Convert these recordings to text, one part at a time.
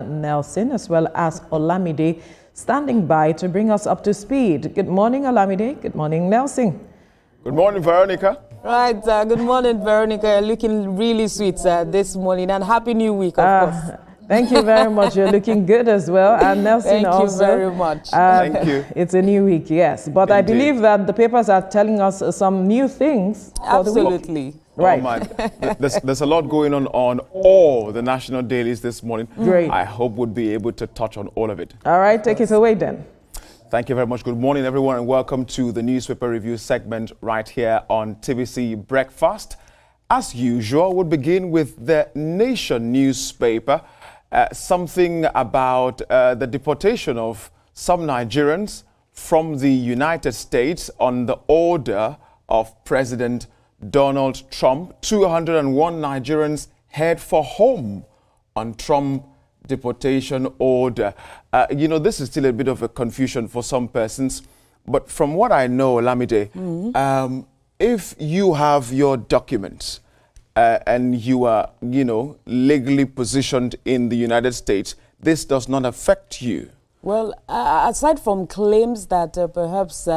Nelson, as well as Olamide, standing by to bring us up to speed. Good morning, Olamide. Good morning, Nelson. Good morning, Veronica. Right. Good morning, Veronica. You're looking really sweet this morning, and happy new week, of course. Thank you very much. You're looking good as well. And Nelson also. Thank you very much. Thank you. It's a new week, yes. But Indeed. I believe that the papers are telling us some new things. Absolutely. Right. Oh, man. There's a lot going on all the national dailies this morning. Great. I hope we'll be able to touch on all of it. All right, take it away then. Thank you very much. Good morning, everyone, and welcome to the newspaper review segment right here on TVC Breakfast. As usual, we'll begin with the Nation newspaper. Something about the deportation of some Nigerians from the United States on the order of President Donald Trump. 201 Nigerians head for home on Trump deportation order. This is still a bit of a confusion for some persons, but from what I know, Olamide, if you have your documents and you are, legally positioned in the United States, this does not affect you. Well, aside from claims that perhaps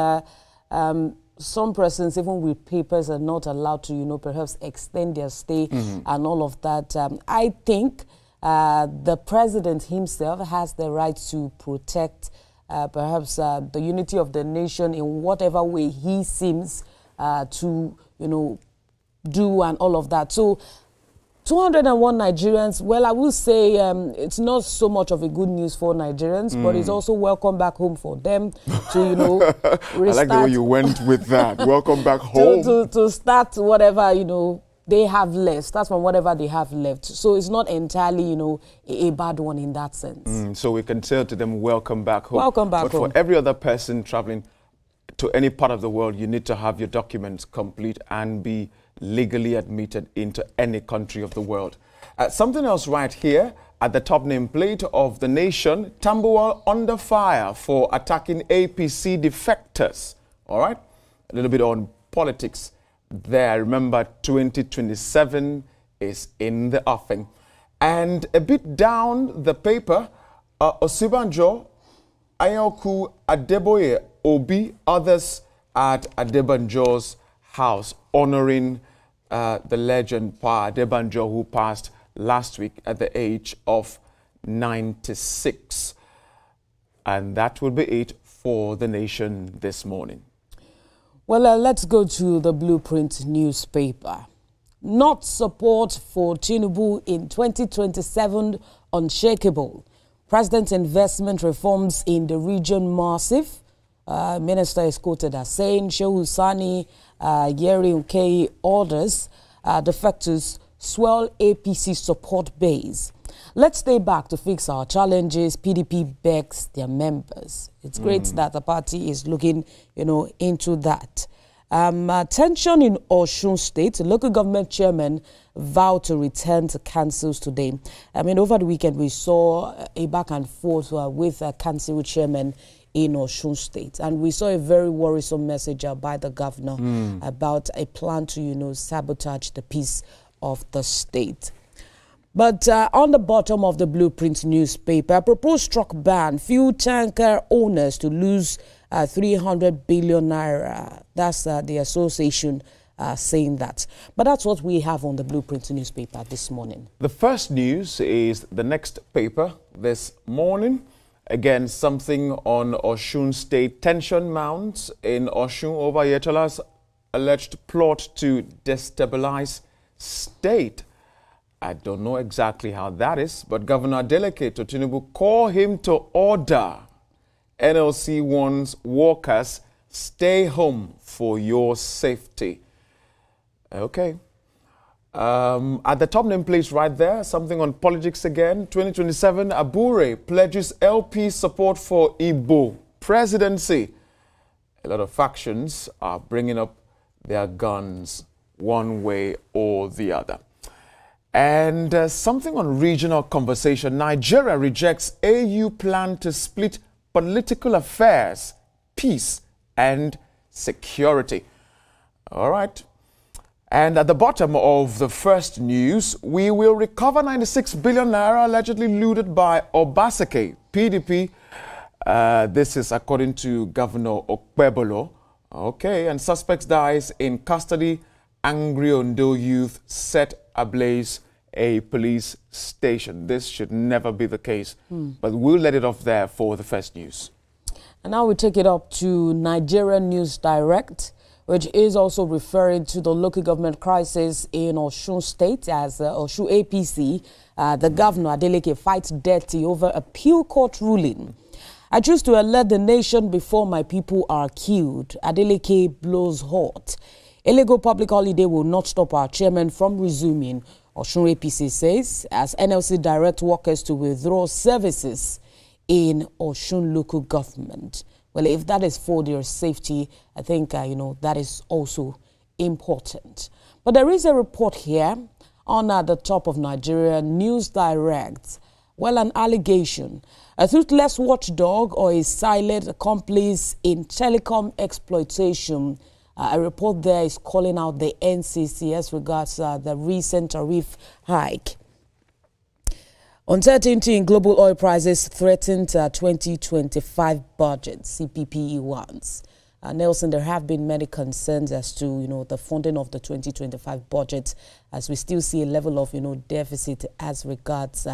some persons, even with papers, are not allowed to, perhaps extend their stay and all of that, I think the president himself has the right to protect perhaps the unity of the nation in whatever way he seems to, do and all of that. So 201 Nigerians, well, I will say it's not so much of a good news for Nigerians, but it's also welcome back home for them to, restart. I like the way you went with that. Welcome back home. To start whatever, they have left. Start from whatever they have left. So it's not entirely, a bad one in that sense. So we can say to them, welcome back home. Welcome back home. But for every other person traveling to any part of the world, you need to have your documents complete and be legally admitted into any country of the world. Something else right here at the top nameplate of the Nation: Tambuwal under fire for attacking APC defectors. All right, a little bit on politics there. Remember, 2027 is in the offing. And a bit down the paper, Osibanjo, Ayoku, Adeboye, Obi, others at Adebanjo's house, honoring the legend Pa Adebanjo, who passed last week at the age of 96. And that will be it for the Nation this morning. Well, let's go to the Blueprint newspaper. Not support for Tinubu in 2027 unshakable. President's investment reforms in the region massive. Minister is quoted as saying Shehu Sani, Yeri Ukei orders defectors swell APC support base. Let's stay back to fix our challenges. PDP begs their members. It's great that the party is looking, into that. Tension in Osun State. Local government chairman vowed to return to councils today. Over the weekend we saw a back and forth with a council chairman in Osun State, and we saw a very worrisome message by the governor about a plan to, sabotage the peace of the state. But on the bottom of the Blueprint newspaper, a proposed truck ban, fuel tanker owners to lose 300 billion naira. That's the association saying that. But that's what we have on the Blueprint newspaper this morning. The first news is the next paper this morning. Again, something on Osun State. Tension mounts in Osun over Yetola's alleged plot to destabilize state. I don't know exactly how that is, but Governor Adeleke to Tinubu call him to order. NLC warns workers, stay home for your safety. Okay. At the top nameplate right there, something on politics again. 2027, Abure pledges LP support for Igbo presidency. A lot of factions are bringing up their guns one way or the other. And something on regional conversation. Nigeria rejects AU plan to split political affairs, peace and security. All right. And at the bottom of the first news, we will recover 96 billion naira allegedly looted by Obaseki, PDP. This is according to Governor Okpebolo. Okay, and suspects dies in custody. Angry Ondo youth set ablaze a police station. This should never be the case, but we'll let it off there for the first news. And now we take it up to Nigerian News Direct, which is also referring to the local government crisis in Osun State as Osun APC. The governor, Adeleke, fights dirty over appeal court ruling. I choose to alert the nation before my people are killed. Adeleke blows hot. Illegal public holiday will not stop our chairman from resuming, Osun APC says, as NLC direct workers to withdraw services in Osun local government. Well, if that is for their safety, I think, that is also important. But there is a report here on the top of Nigeria News Direct. Well, an allegation. A toothless watchdog or a silent accomplice in telecom exploitation. A report there is calling out the NCC as regards the recent tariff hike. Uncertainty in global oil prices threatened 2025 budget, CPPE ones. Nelson, there have been many concerns as to, the funding of the 2025 budget, as we still see a level of, deficit as regards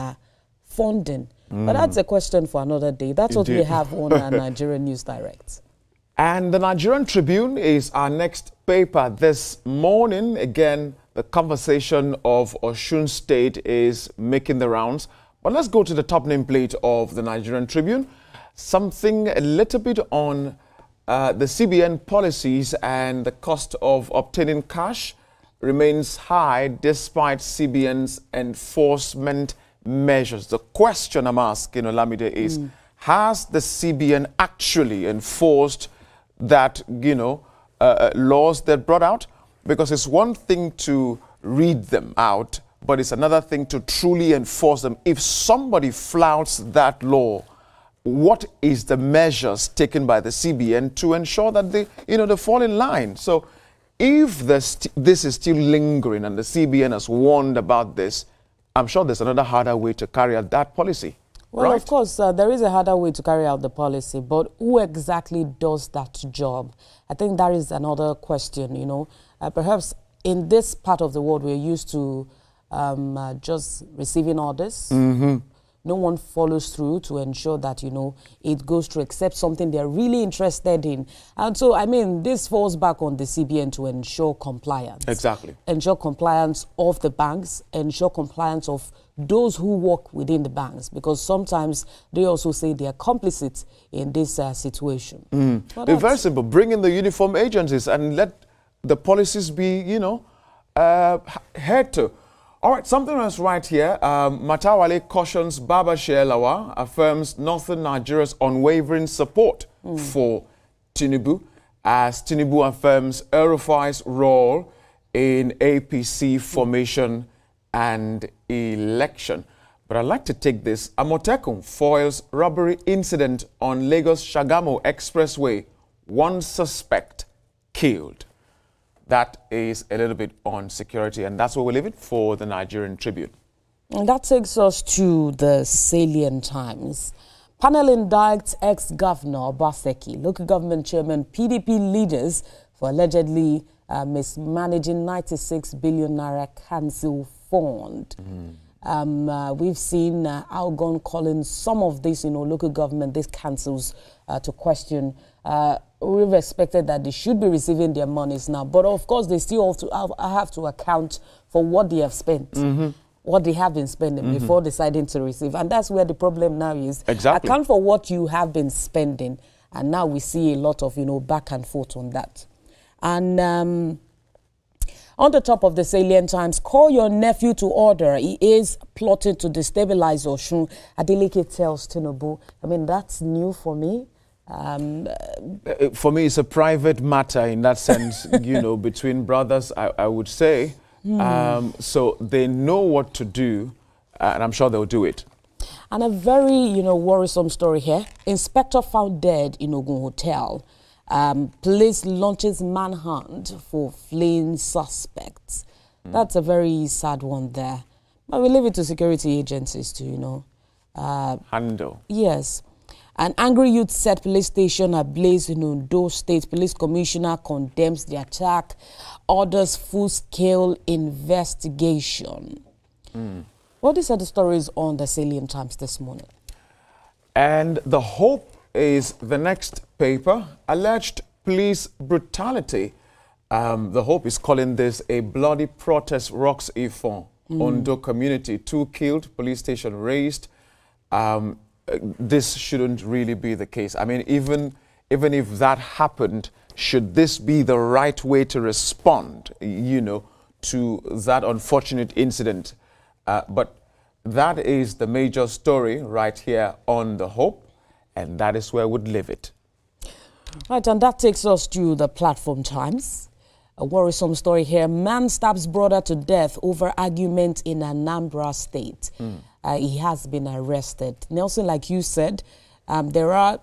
funding. But that's a question for another day. That's what we have on Nigerian News Direct. And the Nigerian Tribune is our next paper this morning. Again, the conversation of Osun State is making the rounds. But let's go to the top nameplate of the Nigerian Tribune. Something a little bit on the CBN policies, and the cost of obtaining cash remains high despite CBN's enforcement measures. The question I'm asking, Olamide, is has the CBN actually enforced that, laws that brought out? Because it's one thing to read them out, but it's another thing to truly enforce them. If somebody flouts that law, what is the measures taken by the CBN to ensure that they fall in line? So if this is still lingering and the CBN has warned about this, I'm sure there's another harder way to carry out that policy. Well, right? Of course, there is a harder way to carry out the policy, but who exactly does that job? I think that is another question, Perhaps in this part of the world, we're used to just receiving orders. No one follows through to ensure that, it goes through except something they're really interested in. And so, this falls back on the CBN to ensure compliance. Exactly. Ensure compliance of the banks, ensure compliance of those who work within the banks, because sometimes they also say they are complicit in this situation. They're very simple. Bring in the uniform agencies and let the policies be, adhered to. All right, something else right here. Matawale cautions Baba Shelawa, affirms Northern Nigeria's unwavering support for Tinubu, as Tinubu affirms El-Rufai's role in APC formation and election. But I'd like to take this. Amotekun foils robbery incident on Lagos-Shagamu Expressway. One suspect killed. That is a little bit on security, and that's where we leave it for the Nigerian Tribune. And that takes us to the salient times. Panel indicts ex-governor Obaseki, local government chairman, PDP leaders for allegedly mismanaging 96 billion naira council fund. We've seen Algon calling some of these, local government, these councils to question. We've expected that they should be receiving their monies now, but of course they still have to account for what they have spent, what they have been spending before deciding to receive. And that's where the problem now is. Exactly. Account for what you have been spending, and now we see a lot of, back and forth on that. And on the top of the salient times, call your nephew to order. He is plotting to destabilize Osun. Adeleke tells Tinubu. That's new for me. For me, it's a private matter in that sense, between brothers, I would say. So they know what to do, and I'm sure they'll do it. And a very, worrisome story here. Inspector found dead in Ogun Hotel. Police launches manhunt for fleeing suspects. That's a very sad one there. But we leave it to security agencies to, you know, handle. Yes. An angry youth set police station ablaze in Ondo State. Police commissioner condemns the attack, orders full-scale investigation. Well, these are the stories on the Salient Times this morning. And the hope is the next paper. Alleged police brutality. The Hope is calling this a bloody protest rocks Ifon. Ondo community, 2 killed, police station raised. This shouldn't really be the case. I mean, even if that happened, should this be the right way to respond, you know, to that unfortunate incident? But that is the major story right here on The Hope, and that is where we would leave it. Right, and that takes us to the Platform Times. A worrisome story here. Man stabs brother to death over argument in Anambra State. He has been arrested. Nelson, like you said, there are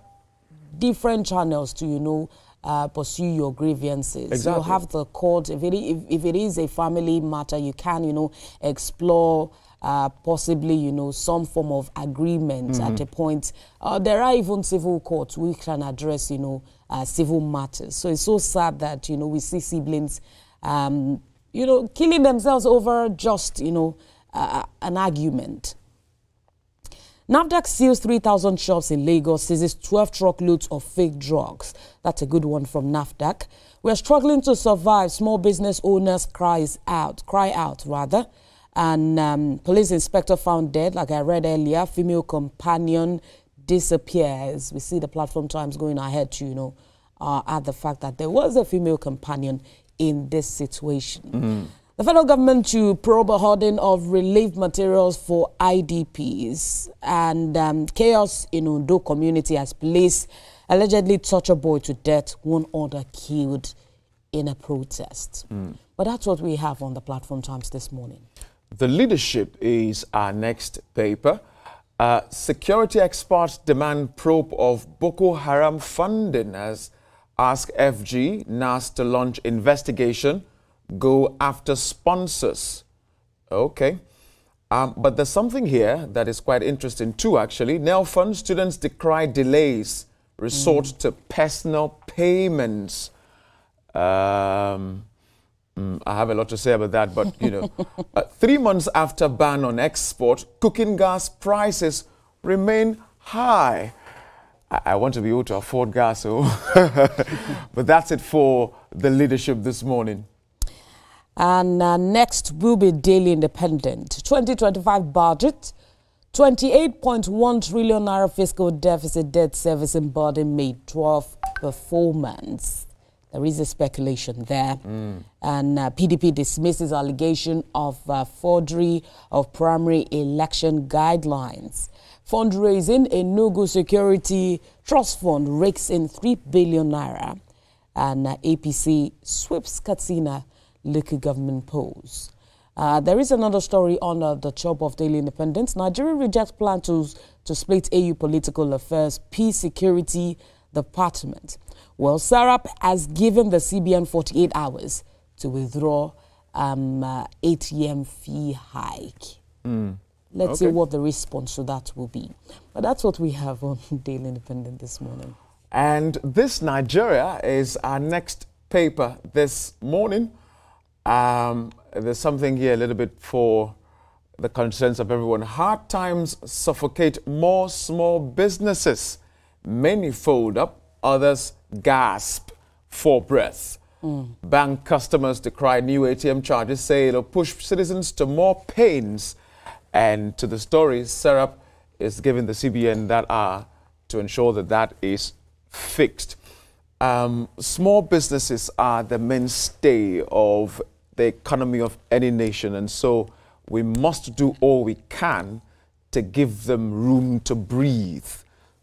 different channels to, you know, pursue your grievances. Exactly. You have the court. If it is a family matter, you can, you know, explore possibly, you know, some form of agreement at a point. There are even civil courts which can address, you know, civil matters. So it's so sad that, you know, we see siblings, you know, killing themselves over just, you know, an argument. NAFDAC seals 3,000 shops in Lagos, seizes 12 truckloads of fake drugs. That's a good one from NAFDAC. We're struggling to survive. Small business owners cry out. And police inspector found dead, like I read earlier. Female companion disappears. We see the Platform Times going ahead to, you know, add the fact that there was a female companion in this situation. The federal government to probe a hoarding of relief materials for IDPs, and chaos in Ondo community as police allegedly torture a boy to death, 1 other killed in a protest. But that's what we have on the Platform Times this morning. The Leadership is our next paper. Security experts demand probe of Boko Haram funding as ask FG NAS to launch investigation. Go after sponsors. Okay. But there's something here that is quite interesting too, actually. Nelfund students decry delays, resort to personal payments. I have a lot to say about that, but, you know, 3 months after ban on export, cooking gas prices remain high. I want to be able to afford gas, so. But that's it for the Leadership this morning. And next will be Daily Independent. 2025 budget, 28.1 trillion naira fiscal deficit, debt servicing burden made 12 performance. There is a speculation there. And PDP dismisses allegation of forgery of primary election guidelines. Fundraising, a no-go security trust fund rakes in 3 billion naira. And APC sweeps Katsina local government polls. There is another story on the top of Daily Independence. Nigeria rejects plan to split AU political affairs, peace security department. Well, Sarap has given the CBN 48 hours to withdraw ATM fee hike. Let's see what the response to that will be. But that's what we have on Daily Independent this morning. And this Nigeria is our next paper this morning. There's something here a little bit for the concerns of everyone. Hard times suffocate more small businesses. Many fold up, others gasp for breath. Bank customers decry new ATM charges, say it'll push citizens to more pains. And to the story, Serap is giving the CBN that hour to ensure that that is fixed. Small businesses are the mainstay of the economy of any nation, and so we must do all we can to give them room to breathe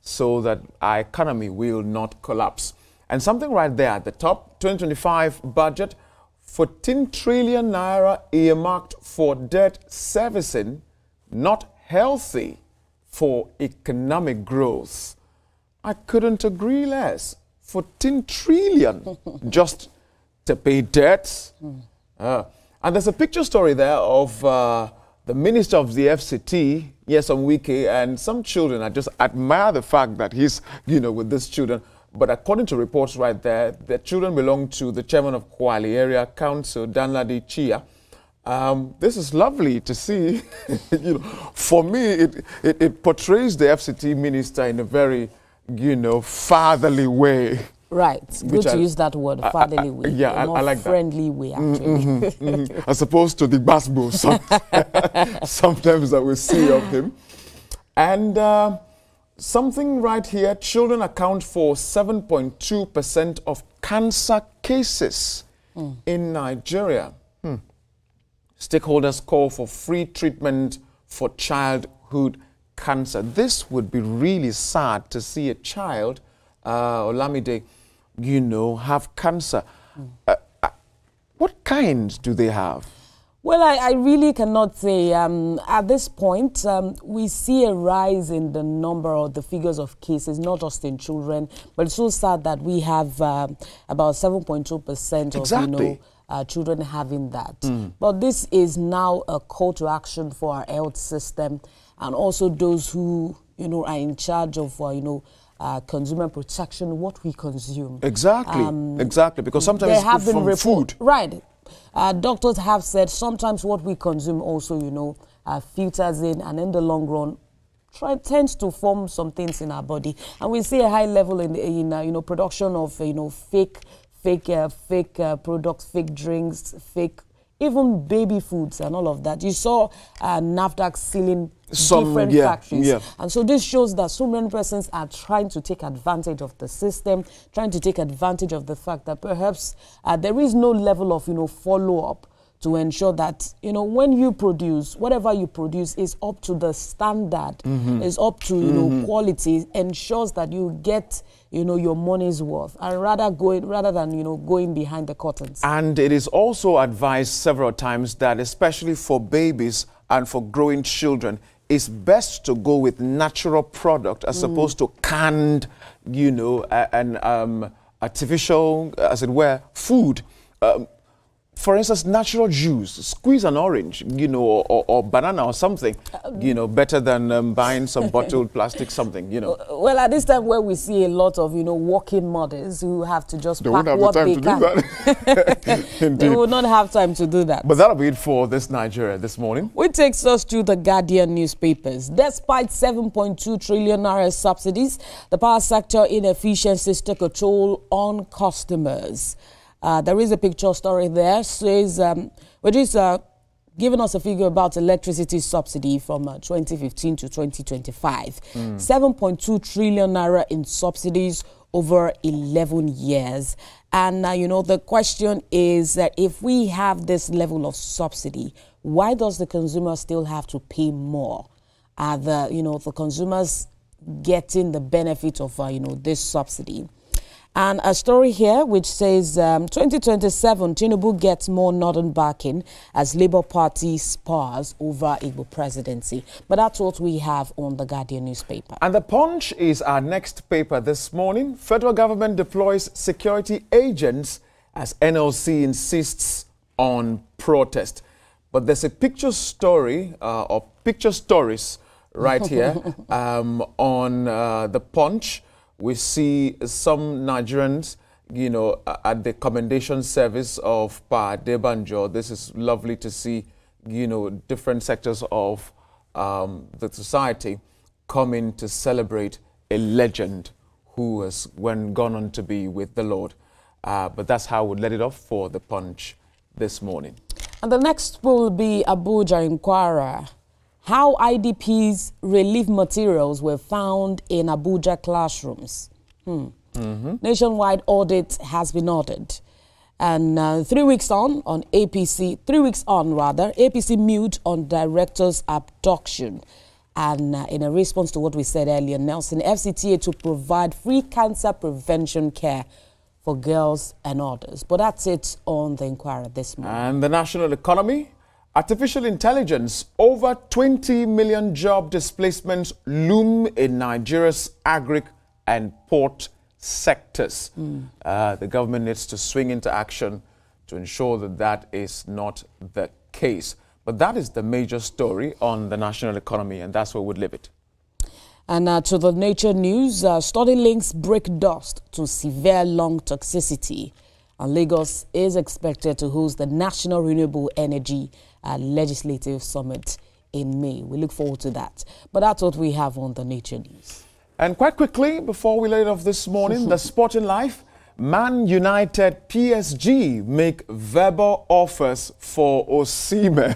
so that our economy will not collapse. And something right there at the top, 2025 budget, 14 trillion naira earmarked for debt servicing, not healthy for economic growth. I couldn't agree less. 14 trillion just to pay debts. And there's a picture story there of the minister of the FCT, Nyesom Wike, and some children. I just admire the fact that he's, with these children. But according to reports right there, the children belong to the chairman of Kwali Area Council, Danladi Chia. This is lovely to see. For me, it portrays the FCT minister in a very, fatherly way. Right. Good to use that word, fatherly way. Yeah, I like friendly that. way, actually. As opposed to the basbo sometimes that we see of him. And something right here, children account for 7.2% of cancer cases in Nigeria. Stakeholders call for free treatment for childhood cancer. This would be really sad to see a child, Olamide, have cancer. What kind do they have? Well, I really cannot say. At this point, we see a rise in the number or the figures of cases, not just in children, but it's so sad that we have about 7.2% Exactly. of, children having that. But this is now a call to action for our health system and also those who, are in charge of, consumer protection, what we consume. Exactly, exactly, because sometimes it's from food. Right. Doctors have said sometimes what we consume also, filters in, and in the long run, tends to form some things in our body. And we see a high level in production of, fake products, fake drinks, fake, even baby foods and all of that. You saw NAFDAC sealing different factories. Yeah. And so this shows that so many persons are trying to take advantage of the system, trying to take advantage of the fact that perhaps there is no level of, follow-up to ensure that, when you produce, whatever you produce is up to the standard, is up to, quality, ensures that you get, your money's worth, and rather than, going behind the curtains. And it is also advised several times that, especially for babies and for growing children, it's best to go with natural product as opposed to canned, and artificial, as it were, food. For instance, natural juice, squeeze an orange, or banana or something, better than buying some bottled plastic something, Well, at this time where we see a lot of, working mothers who have to just pack what they can. They will not have time to do that. But that'll be it for this Nigeria this morning. Which takes us to the Guardian newspapers. Despite 7.2 trillion naira subsidies, the power sector inefficiencies take a toll on customers. There is a picture story there, says, which is giving us a figure about electricity subsidy from 2015 to 2025. 7.2 trillion naira in subsidies over 11 years. And, the question is that if we have this level of subsidy, why does the consumer still have to pay more? Are the consumers getting the benefit of, this subsidy? And a story here which says 2027, Tinubu gets more northern backing as Labour Party spars over Igbo presidency. But that's what we have on the Guardian newspaper. And the Punch is our next paper this morning. Federal government deploys security agents as NLC insists on protest. But there's a picture story or picture stories right here on the Punch. We see some Nigerians, at the commendation service of Pa Debanjo. This is lovely to see, different sectors of the society coming to celebrate a legend who has gone on to be with the Lord. But that's how we'll let it off for the Punch this morning. And the next will be Abuja Inquirer. How IDPs relief materials were found in Abuja classrooms. Nationwide audit has been ordered. And 3 weeks on APC, 3 weeks on rather, APC mute on director's abduction. And in a response to what we said earlier, Nelson, FCTA to provide free cancer prevention care for girls and others. But that's it on the Inquirer this morning. And the national economy. Artificial intelligence, over 20 million job displacements loom in Nigeria's agri and port sectors. The government needs to swing into action to ensure that that is not the case. But that is the major story on the national economy, and that's where we'd leave it. And to the nature news, study links break dust to severe lung toxicity. And Lagos is expected to host the National Renewable Energy Legislative Summit in May. We look forward to that. But that's what we have on the nature news. And quite quickly, before we let it off this morning, the sporting life, Man United PSG make verbal offers for Osimhen.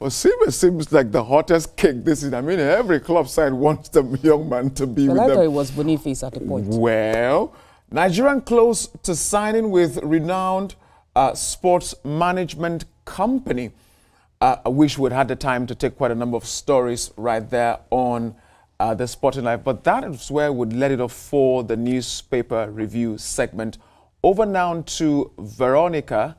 Osimhen seems like the hottest cake this is. I mean, every club side wants the young man to be with them. I thought it was Boniface at the point. Well, Nigerian close to signing with renowned sports management company. I wish we'd had the time to take quite a number of stories right there on the sporting life, but that is where we'd let it off for the newspaper review segment. Over now to Veronica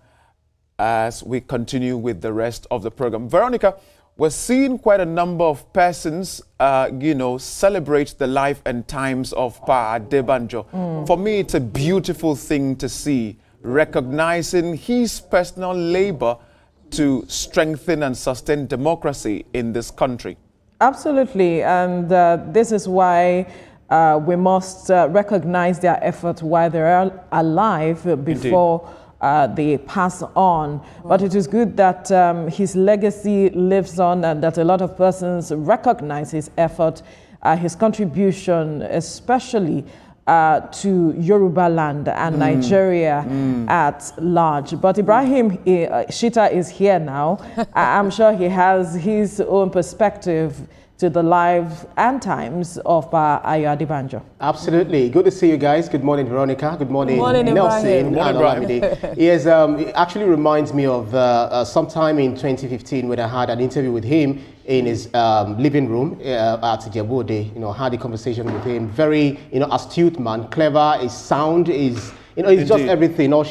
as we continue with the rest of the program. Veronica, we're seeing quite a number of persons, celebrate the life and times of Pa Adebanjo. For me, it's a beautiful thing to see, recognizing his personal labor to strengthen and sustain democracy in this country. Absolutely, and this is why we must recognize their effort while they're alive before they pass on. But it is good that his legacy lives on and that a lot of persons recognize his effort, his contribution, especially to Yoruba land and Nigeria at large. But Ibrahim Shita is here now. I'm sure he has his own perspective to the life and times of Ayo Adebanjo. Absolutely. Good to see you guys. Good morning, Veronica. Good morning, Nelson. Good morning, Ibrahim. Yes, it actually reminds me of sometime in 2015 when I had an interview with him in his living room at Jebode. Had a conversation with him. Very, astute man, clever, is sound, is, it's just everything. All